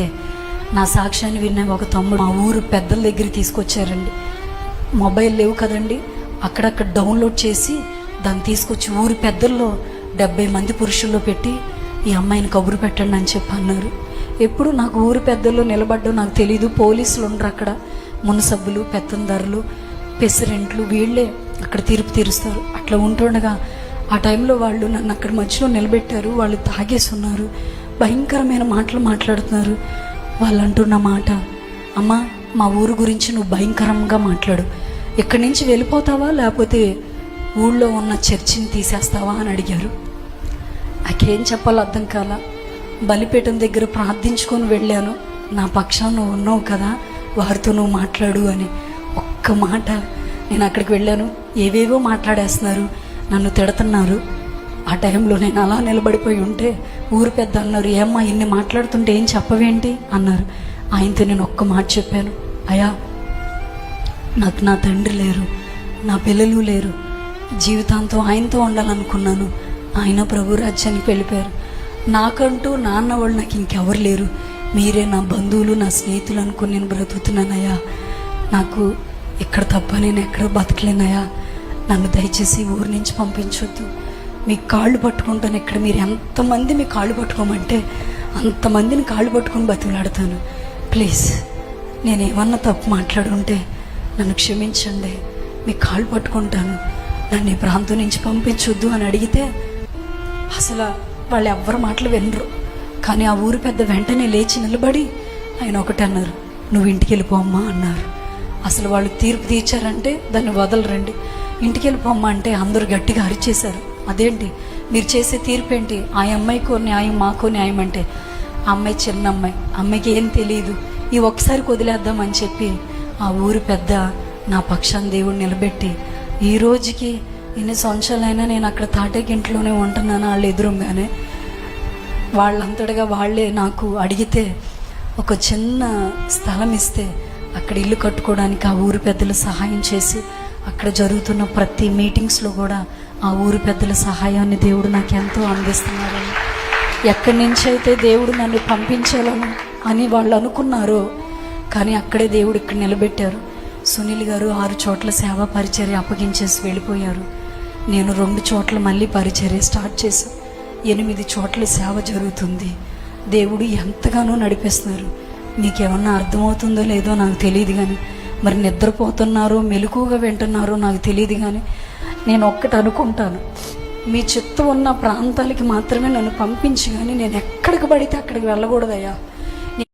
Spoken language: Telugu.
అడిగితే నా సాక్ష్యాన్ని విన్న ఒక తమ్ముడు మా ఊరు పెద్దల దగ్గర తీసుకొచ్చారండి. మొబైల్ లేవు కదండి, అక్కడక్కడ డౌన్లోడ్ చేసి దాన్ని తీసుకొచ్చి ఊరి పెద్దల్లో 70 మంది పురుషుల్లో పెట్టి ఈ అమ్మాయిని కబురు పెట్టండి అని చెప్పి అన్నారు. ఎప్పుడు నాకు ఊరి పెద్దల్లో నిలబడ్డం నాకు తెలీదు. పోలీసులు ఉండరు అక్కడ, మున్సబ్బులు, పెత్తందారులు, ప్రెసిడెంట్లు వీళ్ళే అక్కడ తీర్పు తీరుస్తారు. అట్లా ఉంటుండగా ఆ టైంలో వాళ్ళు నన్ను అక్కడ మధ్యలో నిలబెట్టారు. వాళ్ళు తాగేసి ఉన్నారు, భయంకరమైన మాటలు మాట్లాడుతున్నారు. వాళ్ళు అంటున్న మాట, అమ్మ మా ఊరు గురించి నువ్వు భయంకరంగా మాట్లాడు, ఇక్కడి నుంచి వెళ్ళిపోతావా లేకపోతే ఊళ్ళో ఉన్న చర్చిని తీసేస్తావా అని అడిగారు. నాకేం చెప్పాలో అర్థం కాల. బలిపీఠం దగ్గర ప్రార్థించుకొని వెళ్ళాను. నా పక్షాన నువ్వు ఉన్నావు కదా, వారితో నువ్వు మాట్లాడు అని ఒక్క మాట. నేను అక్కడికి వెళ్ళాను, ఏవేవో మాట్లాడేస్తున్నారు, నన్ను తిడుతున్నారు. ఆ టైంలో నేను అలా నిలబడిపోయి ఉంటే ఊరు పెద్ద అన్నారు, ఏమ్మా ఇన్ని మాట్లాడుతుంటే ఏం చెప్పవేంటి అన్నారు. ఆయనతో నేను ఒక్క మాట చెప్పాను, అయ్యా నాకు నా తండ్రి లేరు, నా పిల్లలు లేరు, జీవితాంతం ఆయనతో ఉండాలనుకున్నాను. ఆయన ప్రభు రాజ్యానికి వెళ్ళిపోయారు. నాకంటూ నాన్న వాళ్ళు నాకు ఇంకెవరు లేరు, మీరే నా బంధువులు, నా స్నేహితులు అనుకుని నేను బ్రతుకుతున్నానయ్యా. నాకు ఇక్కడ తప్ప నేను ఎక్కడ బతకలేనయ్యా, నన్ను దయచేసి ఊరి నుంచి పంపించొద్దు, మీ కాళ్ళు పట్టుకుంటాను. ఇక్కడ మీరు ఎంతమంది మీ కాళ్ళు పట్టుకోమంటే అంతమందిని కాళ్ళు పట్టుకొని బతిలాడతాను. ప్లీజ్ నేను ఏమన్నా తప్పు మాట్లాడుంటే నన్ను క్షమించండి, మీ కాళ్ళు పట్టుకుంటాను, నన్ను ఈ ప్రాంతం నుంచి పంపించొద్దు అని అడిగితే అసలు వాళ్ళు ఎవ్వరు మాటలు వినరు. కానీ ఆ ఊరు పెద్ద వెంటనే లేచి నిలబడి ఆయన ఒకటి అన్నారు, నువ్వు ఇంటికి వెళ్ళిపోమ్మా అన్నారు. అసలు వాళ్ళు తీర్పు తీర్చారంటే దాన్ని వదలరండి. ఇంటికి వెళ్ళిపోమ్మా అంటే అందరూ గట్టిగా అరిచేశారు. అదేంటి మీరు చేసే తీర్పు ఏంటి, ఆ అమ్మాయికో న్యాయం మాకో న్యాయం అంటే, ఆ అమ్మాయి చిన్న అమ్మాయి, అమ్మాయికి ఏం తెలియదు, ఈ ఒక్కసారికి వదిలేద్దామని చెప్పి ఆ ఊరు పెద్ద నా పక్షాన్ని దేవుడు నిలబెట్టి ఈ రోజుకి ఎన్ని సంవత్సరాలైనా నేను అక్కడ తాటేకి ఇంట్లోనే ఉంటున్నాను. వాళ్ళు ఎదురుగానే వాళ్ళంతటిగా వాళ్ళే నాకు అడిగితే ఒక చిన్న స్థలం ఇస్తే అక్కడ ఇల్లు కట్టుకోవడానికి ఆ ఊరు పెద్దలు సహాయం చేసి అక్కడ జరుగుతున్న ప్రతి మీటింగ్స్లో కూడా ఆ ఊరు పెద్దల సహాయాన్ని దేవుడు నాకు ఎంతో అందిస్తున్నారని, ఎక్కడి నుంచి అయితే దేవుడు నన్ను పంపించాలని అని వాళ్ళు అనుకున్నారో కానీ అక్కడే దేవుడు ఇక్కడ నిలబెట్టారు. సునీల్ గారు 6 చోట్ల సేవా పరిచర్య అప్పగించేసి వెళ్ళిపోయారు. నేను 2 చోట్ల మళ్ళీ పరిచర్య స్టార్ట్ చేశాను. 8 చోట్ల సేవ జరుగుతుంది. దేవుడు ఎంతగానో నడిపిస్తున్నారు. మీకేమన్నా అర్థమవుతుందో లేదో నాకు తెలియదు, కానీ మరి నిద్రపోతున్నారో మెలకుగా వింటున్నారో నాకు తెలియదు. కానీ నేను ఒక్కటి అనుకుంటాను, మీ చిత్తం ఉన్న ప్రాంతాలకి మాత్రమే నన్ను పంపించి కానీ నేను ఎక్కడికి పడితే అక్కడికి వెళ్ళకూడదయ్యా.